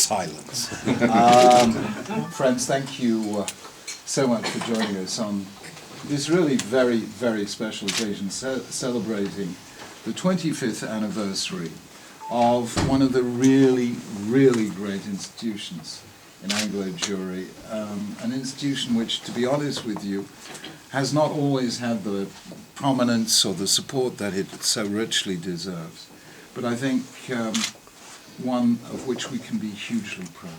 silence. Friends, thank you so much for joining us on this really very, very special occasion, celebrating the 25th anniversary of one of the really, really great institutions in Anglo Jewry, an institution which, to be honest with you, has not always had the prominence or the support that it so richly deserves. But I think one of which we can be hugely proud.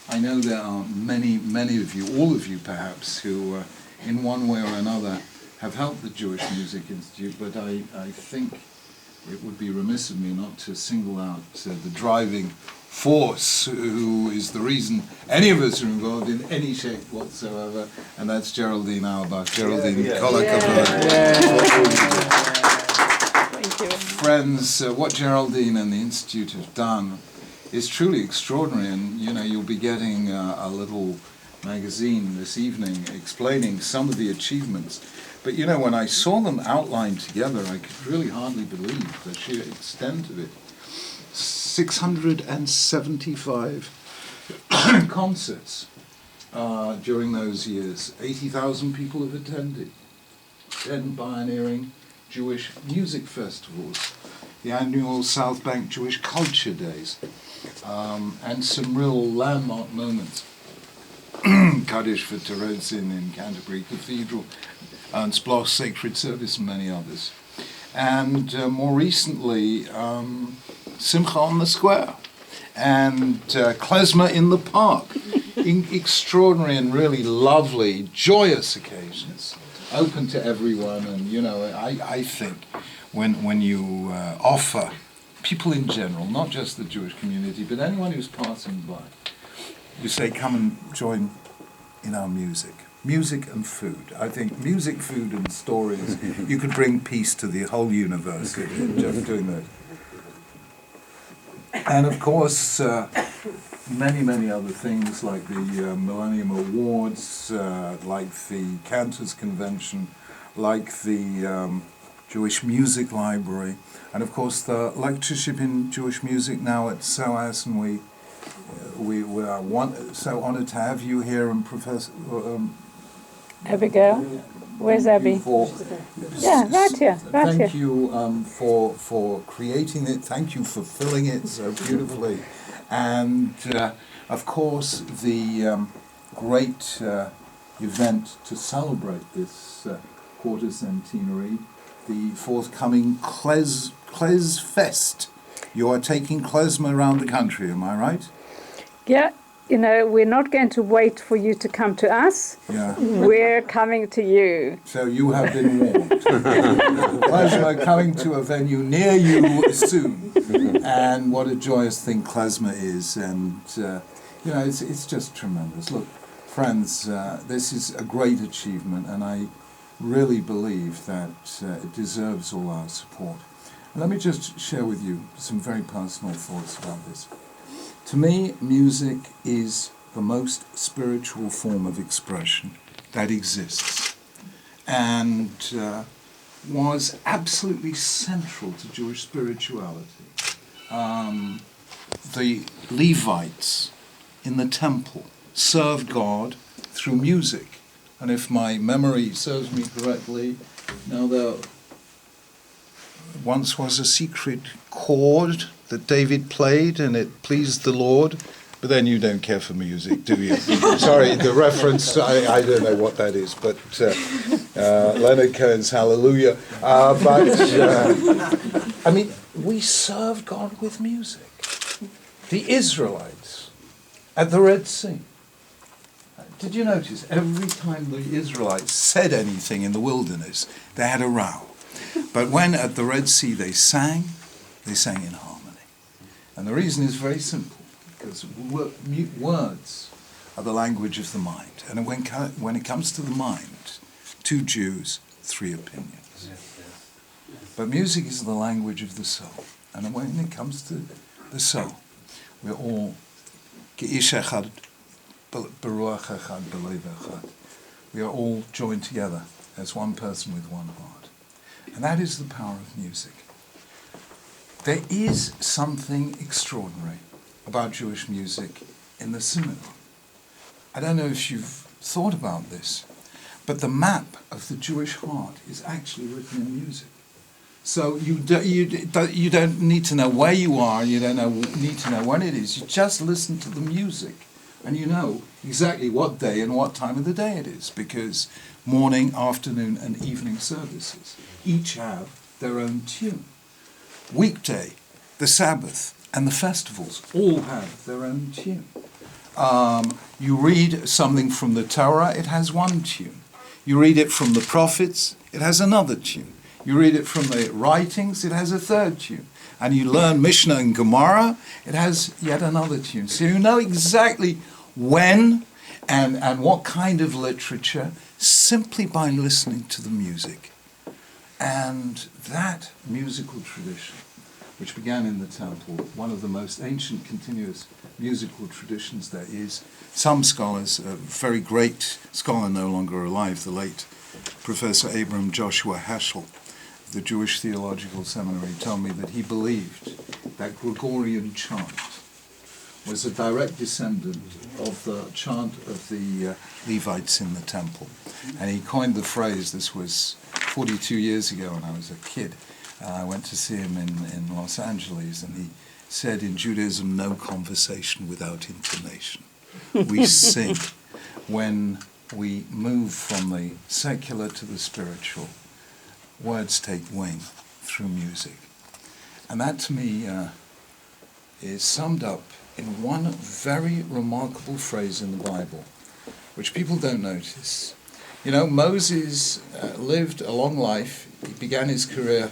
I know there are many, many of you, all of you perhaps, who in one way or another have helped the Jewish Music Institute, but I think it would be remiss of me not to single out the driving force who is the reason any of us are involved in any shape whatsoever, and that's Geraldine Auerbach. Geraldine, Thank you. Friends, what Geraldine and the Institute have done is truly extraordinary, and you'll be getting a little magazine this evening explaining some of the achievements. But when I saw them outlined together, I could really hardly believe the sheer extent of it. 675 concerts during those years. 80,000 people have attended. 10 pioneering Jewish music festivals. The annual South Bank Jewish Culture Days. And some real landmark moments. Kaddish for Terezin in Canterbury Cathedral, Ernst Bloch's Sacred Service, and many others. And more recently, Simcha on the Square, and Klezmer in the Park. Extraordinary and really lovely, joyous occasions, open to everyone. And I think when you offer people in general, not just the Jewish community, but anyone who's passing by, you say, come and join in our music. Music and food. I think music, food, and stories, you could bring peace to the whole universe just doing that. And of course, many, many other things like the Millennium Awards, like the Cantors Convention, like the Jewish Music Library, and of course the lectureship in Jewish music now at SOAS, and we are so honored to have you here, and Professor Abigail, where's Abby? Right here. Thank you for creating it. Thank you for filling it so beautifully, and of course the great event to celebrate this quarter centenary, the forthcoming Klez Fest. You are taking klezmer around the country, am I right? Yeah, we're not going to wait for you to come to us. Yeah. We're coming to you. So you have been warned. Klezmer coming to a venue near you soon. And what a joyous thing klezmer is. And, it's just tremendous. Look, friends, this is a great achievement, and I really believe that it deserves all our support. Let me just share with you some very personal thoughts about this. To me, music is the most spiritual form of expression that exists, and was absolutely central to Jewish spirituality. The Levites in the temple served God through music, and if my memory serves me correctly, now there once was a secret chord that David played, and it pleased the Lord. But then you don't care for music, do you? Sorry, the reference, I don't know what that is, but Leonard Cohen's Hallelujah. We serve God with music. The Israelites at the Red Sea. Did you notice every time the Israelites said anything in the wilderness, they had a row? But when at the Red Sea they sang in harmony. And the reason is very simple, because words are the language of the mind. And when it comes to the mind, 2 Jews, 3 opinions. But music is the language of the soul. And when it comes to the soul, we're all Ge'ish echad, beruach echad, belev echad. We are all joined together as one person with one heart. And that is the power of music. There is something extraordinary about Jewish music in the synagogue. I don't know if you've thought about this, but the map of the Jewish heart is actually written in music. So you don't need to know where you are, you don't need to know when it is, you just listen to the music and you know exactly what day and what time of the day it is, because morning, afternoon and evening services each have their own tune. Weekday, the Sabbath and the festivals all have their own tune. You read something from the Torah, it has one tune. You read it from the prophets, it has another tune. You read it from the writings, it has a third tune. And you learn Mishnah and Gemara, it has yet another tune. So you know exactly when and what kind of literature simply by listening to the music. And that musical tradition, which began in the temple, one of the most ancient continuous musical traditions there is. Some scholars, a very great scholar no longer alive, the late Professor Abram Joshua Heschel, the Jewish Theological Seminary, told me that he believed that Gregorian chant was a direct descendant of the chant of the Levites in the temple. And he coined the phrase, this was 42 years ago when I was a kid. I went to see him in Los Angeles, and he said, in Judaism, no conversation without intonation. We sing when we move from the secular to the spiritual. Words take wing through music. And that to me is summed up in one very remarkable phrase in the Bible, which people don't notice. You know, Moses lived a long life. He began his career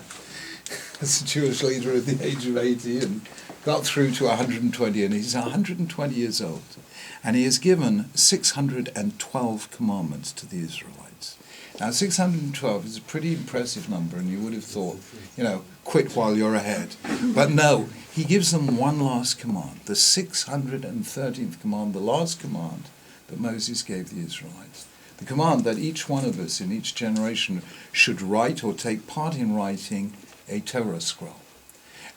as a Jewish leader at the age of 80 and got through to 120, and he's 120 years old. And he has given 612 commandments to the Israelites. Now, 612 is a pretty impressive number, and you would have thought, you know, quit while you're ahead. But no, he gives them one last command, the 613th command, the last command that Moses gave the Israelites. The command that each one of us in each generation should write or take part in writing a Torah scroll.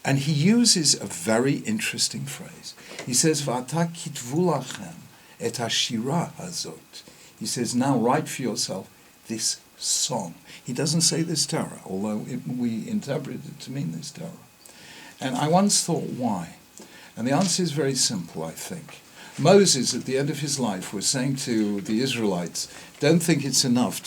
And he uses a very interesting phrase. He says, V'ata kitvu lachem et hashira hazot. He says, now write for yourself this song. He doesn't say this Torah, although we interpret it to mean this Torah. And I once thought, why? And the answer is very simple, I think. Moses, at the end of his life, was saying to the Israelites, don't think it's enough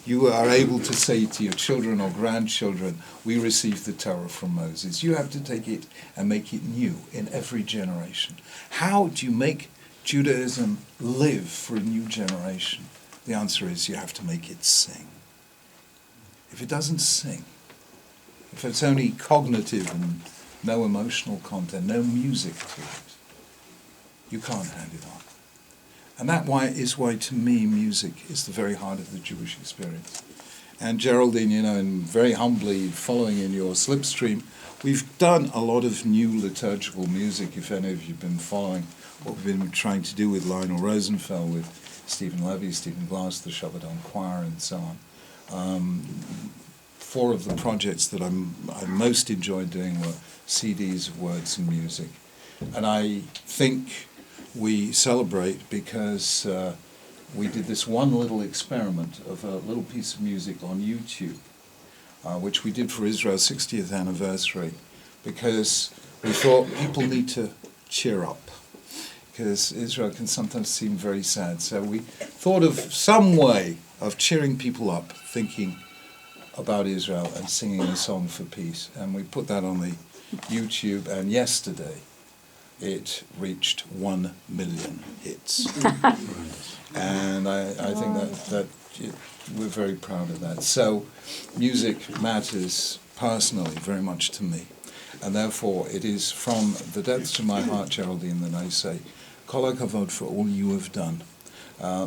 you are able to say to your children or grandchildren, we received the Torah from Moses. You have to take it and make it new in every generation. How do you make Judaism live for a new generation? The answer is you have to make it sing. If it doesn't sing, if it's only cognitive and no emotional content, no music to it, you can't hand it on. And that is why, to me, music is the very heart of the Jewish experience. And Geraldine, you know, and very humbly following in your slipstream, we've done a lot of new liturgical music, if any of you have been following what we've been trying to do with Lionel Rosenfeld, with Stephen Levy, Stephen Glass, the Shabbaton Choir, and so on. 4 of the projects that I most enjoyed doing were CDs of words and music. And I think we celebrate because we did this one little experiment of a little piece of music on YouTube, which we did for Israel's 60th anniversary, because we thought people need to cheer up, because Israel can sometimes seem very sad. So we thought of some way of cheering people up, thinking about Israel and singing a song for peace. And we put that on the YouTube, and yesterday it reached 1 million hits. And I think that we're very proud of that. So music matters personally very much to me. And therefore it is from the depths of my heart, Geraldine, that I say, Kol HaKavod for all you have done.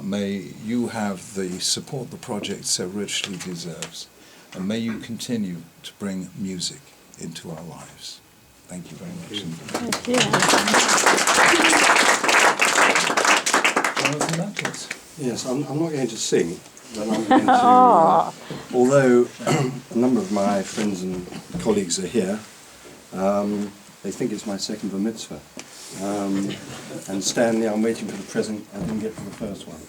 May you have the support the project so richly deserves. And may you continue to bring music into our lives. Thank you very much. Thank you. Jonathan Atlas. Yes, I'm not going to sing, but I'm going to, although a number of my friends and colleagues are here, they think it's my second bar mitzvah. And Stanley, I'm waiting for the present. I didn't get to the first one.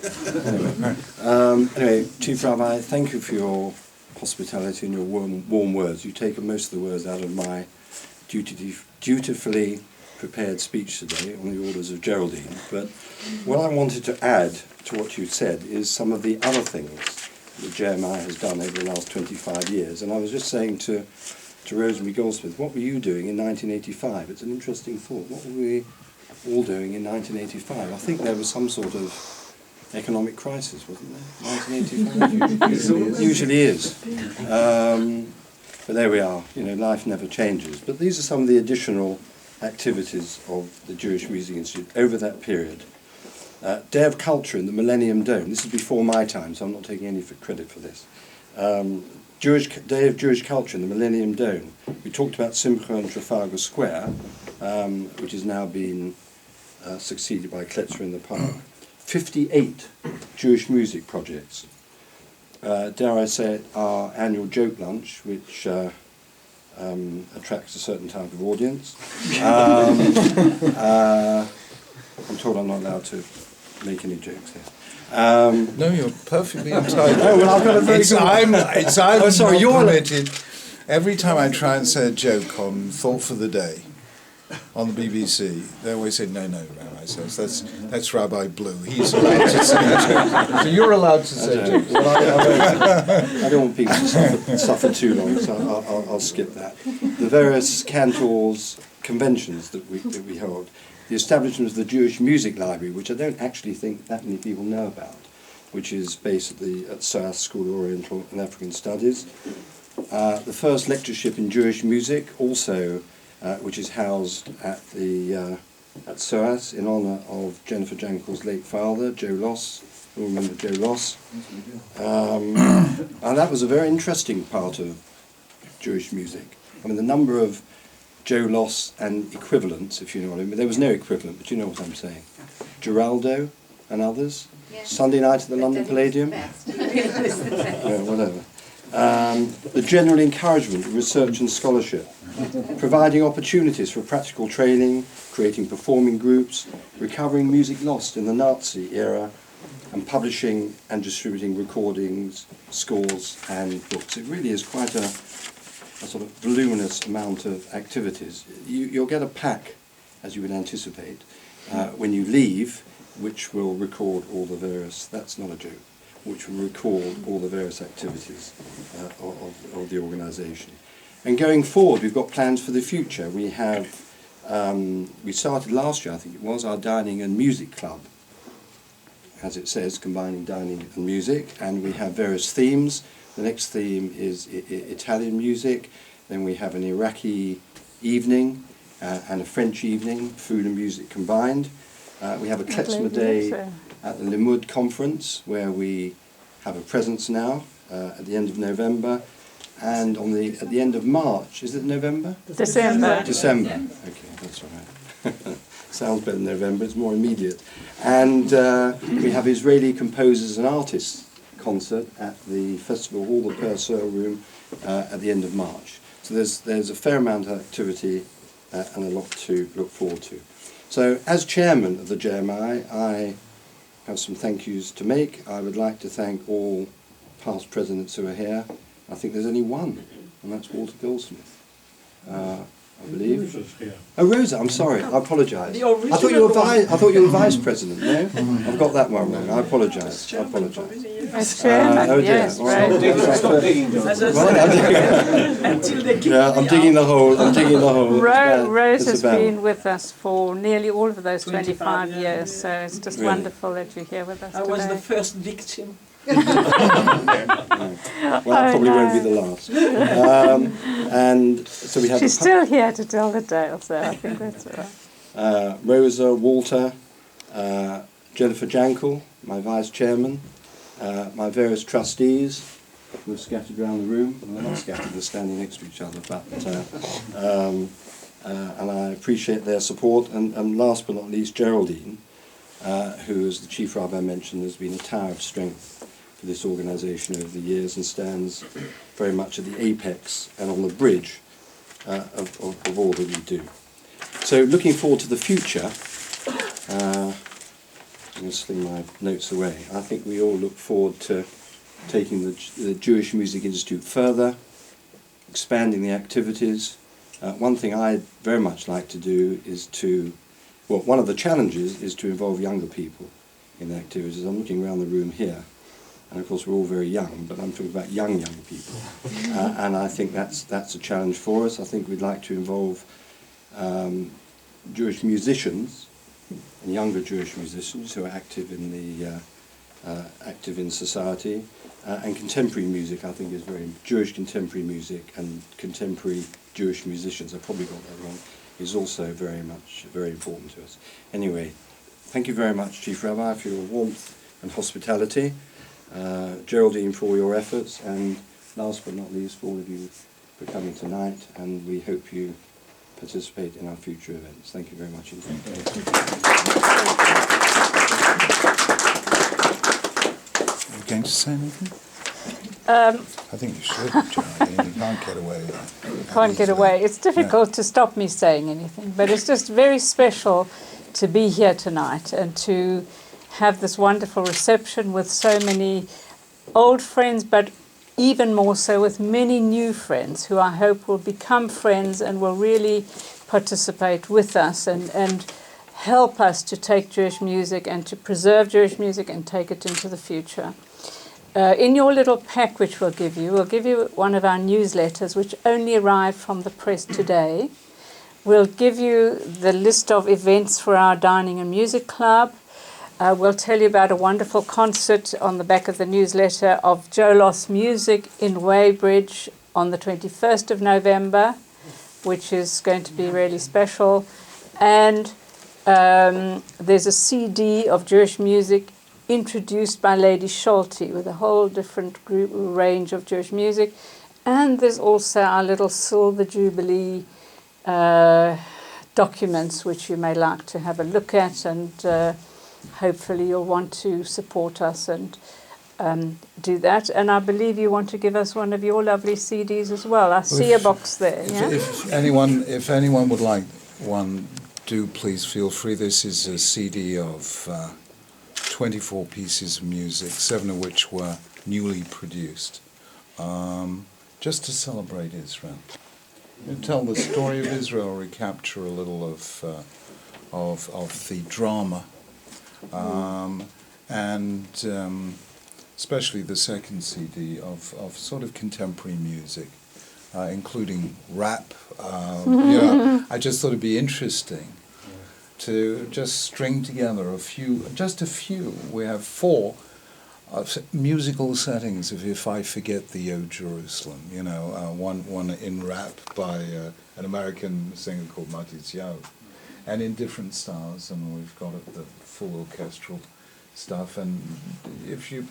Anyway, Chief Rabbi, thank you for your hospitality and your warm words. You've taken most of the words out of my dutifully prepared speech today on the orders of Geraldine. But what I wanted to add to what you said is some of the other things that JMI has done over the last 25 years. And I was just saying to Rosemary Goldsmith, what were you doing in 1985? It's an interesting thought. What were we all doing in 1985? I think there was some sort of economic crisis, wasn't there? 1985 usually is. But there we are. You know, life never changes. But these are some of the additional activities of the Jewish Music Institute over that period. Day of Culture in the Millennium Dome. This is before my time, so I'm not taking any credit for this. Day of Jewish Culture in the Millennium Dome. We talked about Simcha in Trafalgar Square, which has now been succeeded by Kletzer in the Park. 58 Jewish music projects. Dare I say it, our annual joke lunch, which attracts a certain type of audience. I'm told I'm not allowed to make any jokes here. No, you're perfectly entitled. Oh, well, I've got a very I'm sorry, not permitted. Every time I try and say a joke on Thought for the Day on the BBC, they always say, no, Rabbi says, that's Rabbi Blue. He's allowed to say jokes. So you're allowed to say jokes. Well, I don't want people to suffer too long, so I'll skip that. The various cantors conventions that we hold. The establishment of the Jewish Music Library, which I don't actually think that many people know about, which is based at SOAS, School of Oriental and African Studies. The first lectureship in Jewish music, also, which is housed at SOAS in honour of Jennifer Jankel's late father, Joe Loss. You remember Joe Loss? And that was a very interesting part of Jewish music. I mean, the number of Joe Loss and equivalents, if you know what I mean. There was no equivalent, but you know what I'm saying. Geraldo and others. Yes. Sunday night at the London Palladium. Yeah, whatever. The general encouragement of research and scholarship, providing opportunities for practical training, creating performing groups, recovering music lost in the Nazi era, and publishing and distributing recordings, scores and books. It really is quite a sort of voluminous amount of activities. You'll get a pack, as you would anticipate, when you leave, which will record all the various, that's not a joke, which will record all the various activities of the organisation. And going forward, we've got plans for the future. We have, we started last year, I think it was, our Dining and Music Club, as it says, combining dining and music, and we have various themes. The next theme is Italian music, then we have an Iraqi evening and a French evening, food and music combined. We have a Klezmer Day at the Limud conference, where we have a presence now at the end of November, and at the end of March, is it November? December. December, okay, that's all right. Sounds better than November, it's more immediate. And we have Israeli composers and artists concert at the Festival Hall, the Purcell Room, at the end of March. So there's a fair amount of activity and a lot to look forward to. So as chairman of the JMI, I have some thank yous to make. I would like to thank all past presidents who are here. I think there's only one, and that's Walter Goldsmith. I believe. Oh, Rosa, I'm sorry, I apologise. I thought you were vice president, no? I've got that one wrong, I apologise. As chairman, Oh dear. yes, right. I'm digging the hole. Rose has been with us for nearly all of those 25 years, so it's just wonderful that you're here with us today. I was the first victim. Well, that probably won't be the last. And so we have. She's still here to tell the tale, so I think that's all right. Rosa, Walter, Jennifer Jankel, my vice chairman, my various trustees who are scattered around the room. Well, they're not scattered; they're standing next to each other. But and I appreciate their support. And last but not least, Geraldine, who, as the Chief Rabbi mentioned, has been a tower of strength for this organisation over the years and stands very much at the apex and on the bridge of all that we do. So looking forward to the future, I'm going to sling my notes away. I think we all look forward to taking the Jewish Music Institute further, expanding the activities. One thing I'd very much like to do is one of the challenges is to involve younger people in the activities. I'm looking around the room here, and of course we're all very young, but I'm talking about young people. And I think that's a challenge for us. I think we'd like to involve Jewish musicians and younger Jewish musicians who are active in society, and contemporary music. I think is Jewish contemporary music and contemporary Jewish musicians. I probably got that wrong. Is also very important to us. Anyway, thank you very much, Chief Rabbi, for your warmth and hospitality. Geraldine, for all your efforts, and last but not least, for all of you for coming tonight. And we hope you participate in our future events. Thank you very much indeed. Are you going to say anything? I think you should, Geraldine. You can't get away with that. Can't get away. It's difficult to stop me saying anything, but it's just very special to be here tonight and to have this wonderful reception with so many old friends, but even more so with many new friends who I hope will become friends and will really participate with us and help us to take Jewish music and to preserve Jewish music and take it into the future. In your little pack which we'll give you one of our newsletters which only arrived from the press today. We'll give you the list of events for our Dining and Music Club. We'll tell you about a wonderful concert on the back of the newsletter of Jolos Music in Weybridge on the 21st of November, which is going to be really special. And there's a CD of Jewish music introduced by Lady Schulte with a whole different range of Jewish music. And there's also our little Silver Jubilee documents which you may like to have a look at, and hopefully you'll want to support us and do that. And I believe you want to give us one of your lovely CDs as well. I see a box there. If anyone would like one, do please feel free. This is a CD of 24 pieces of music, 7 of which were newly produced, just to celebrate Israel. Tell the story of Israel, recapture a little of the drama, and especially the second CD of sort of contemporary music, including rap. I just thought it'd be interesting to just string together a few. We have 4 musical settings of If I Forget Thee, O Jerusalem. One in rap by an American singer called Matizyahu, and in different styles. And we've got the full orchestral stuff. And if you'd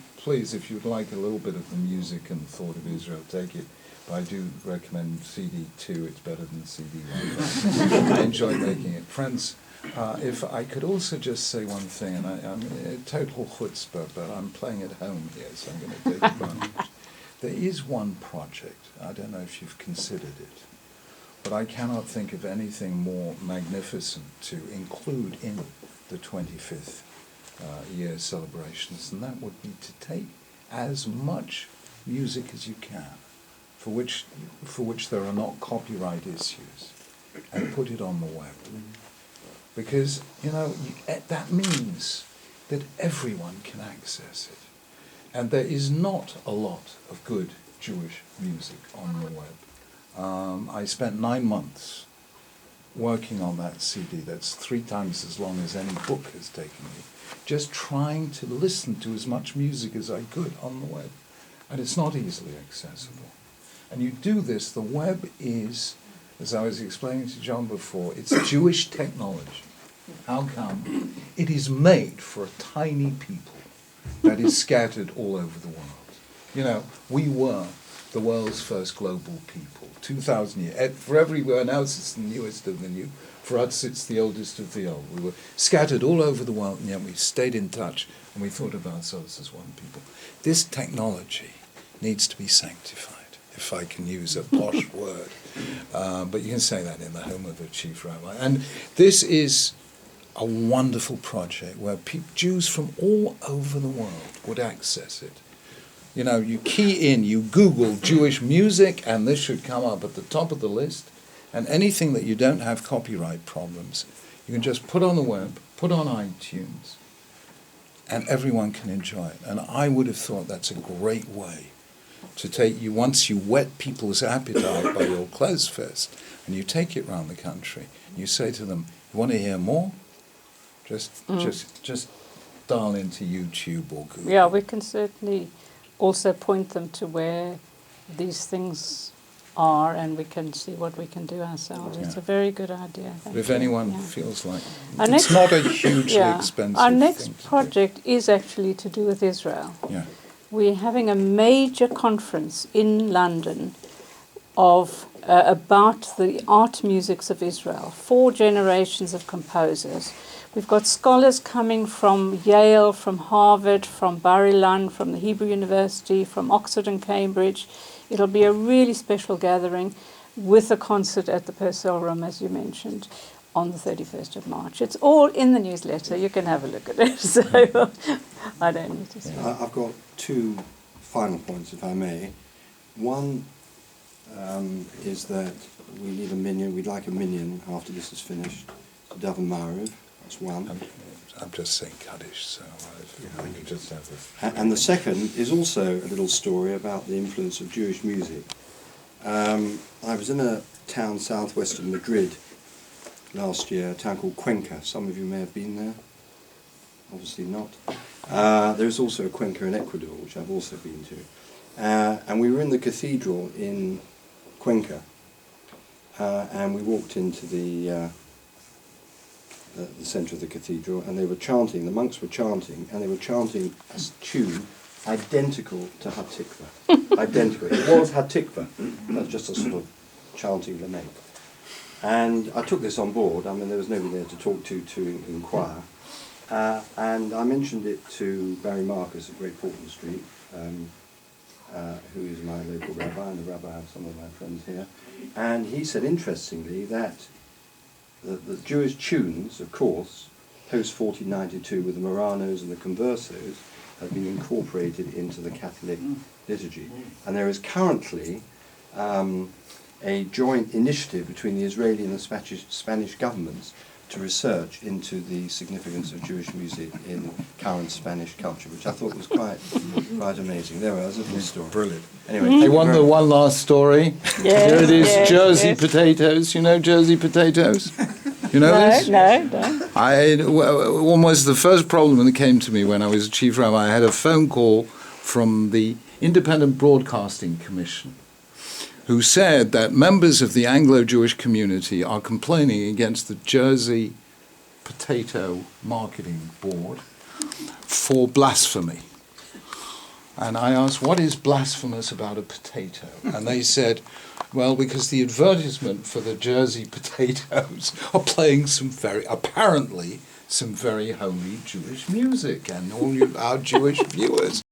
like a little bit of the music and thought of Israel, take it. But I do recommend CD 2. It's better than CD 1. I enjoy making it. Friends, if I could also just say one thing, and I'm a total chutzpah, but I'm playing at home here, so I'm going to take advantage. There is one project, I don't know if you've considered it, but I cannot think of anything more magnificent to include in the 25th year celebrations, and that would be to take as much music as you can, for which there are not copyright issues, and put it on the web. Because, that means that everyone can access it. And there is not a lot of good Jewish music on the web. I spent 9 months working on that CD. That's 3 times as long as any book has taken me. Just trying to listen to as much music as I could on the web. And it's not easily accessible. And you do this, the web is, as I was explaining to John before, it's Jewish technology. How come? It is made for a tiny people that is scattered all over the world. We were the world's first global people, 2,000 years. For everywhere else, it's the newest of the new. For us, it's the oldest of the old. We were scattered all over the world, and yet we stayed in touch, and we thought of ourselves as one people. This technology needs to be sanctified. if I can use a posh word. But you can say that in the home of a Chief Rabbi. And this is a wonderful project where Jews from all over the world would access it. You know, you key in, you Google Jewish music, and this should come up at the top of the list. And anything that you don't have copyright problems, you can just put on the web, put on iTunes, and everyone can enjoy it. And I would have thought that's a great way to take you, once you whet people's appetite by your clothes fest, and you take it around the country, you say to them, you want to hear more? Just dial into YouTube or Google. Yeah, we can certainly also point them to where these things are, and we can see what we can do ourselves. It's a very good idea. But if anyone feels like Our it's not a hugely expensive Our thing next to do. project is actually to do with Israel. Yeah. We're having a major conference in London of about the art musics of Israel. 4 generations of composers. We've got scholars coming from Yale, from Harvard, from Bar Ilan, from the Hebrew University, from Oxford and Cambridge. It'll be a really special gathering with a concert at the Purcell Room, as you mentioned, on the 31st of March. It's all in the newsletter. You can have a look at it. So I don't need to say. I've got 2 final points, if I may. One is that we need a minyan. We'd like a minyan after this is finished. Daven Ma'ariv. That's one. I'm just saying Kaddish, so I could just have this. And the second is also a little story about the influence of Jewish music. I was in a town southwest of Madrid last year, a town called Cuenca. Some of you may have been there. Obviously not. There's also a Cuenca in Ecuador, which I've also been to. And we were in the cathedral in Cuenca, and we walked into the centre of the cathedral, and they were chanting, the monks were chanting, and they were chanting a tune identical to Hatikva. Identical. It was Hatikva. That's just a sort of chanting lament. And I took this on board. I mean, there was nobody there to talk to inquire. And I mentioned it to Barry Marcus at Great Portland Street, who is my local rabbi, and the rabbi of some of my friends here. And he said, interestingly, that the Jewish tunes, of course, post-1492 with the Moranos and the Conversos, have been incorporated into the Catholic liturgy. And there is currently a joint initiative between the Israeli and the Spanish governments to research into the significance of Jewish music in current Spanish culture, which I thought was quite amazing. There was a little story. Brilliant. Anyway, You want the one last story? Yes, Here it is, yes, Jersey yes. potatoes. You know Jersey potatoes? You know this? No. Almost the first problem that came to me when I was a Chief Rabbi, I had a phone call from the Independent Broadcasting Commission, who said that members of the Anglo-Jewish community are complaining against the Jersey Potato Marketing Board for blasphemy. And I asked, what is blasphemous about a potato? And they said, well, because the advertisement for the Jersey potatoes are playing some very holy Jewish music, and all our Jewish viewers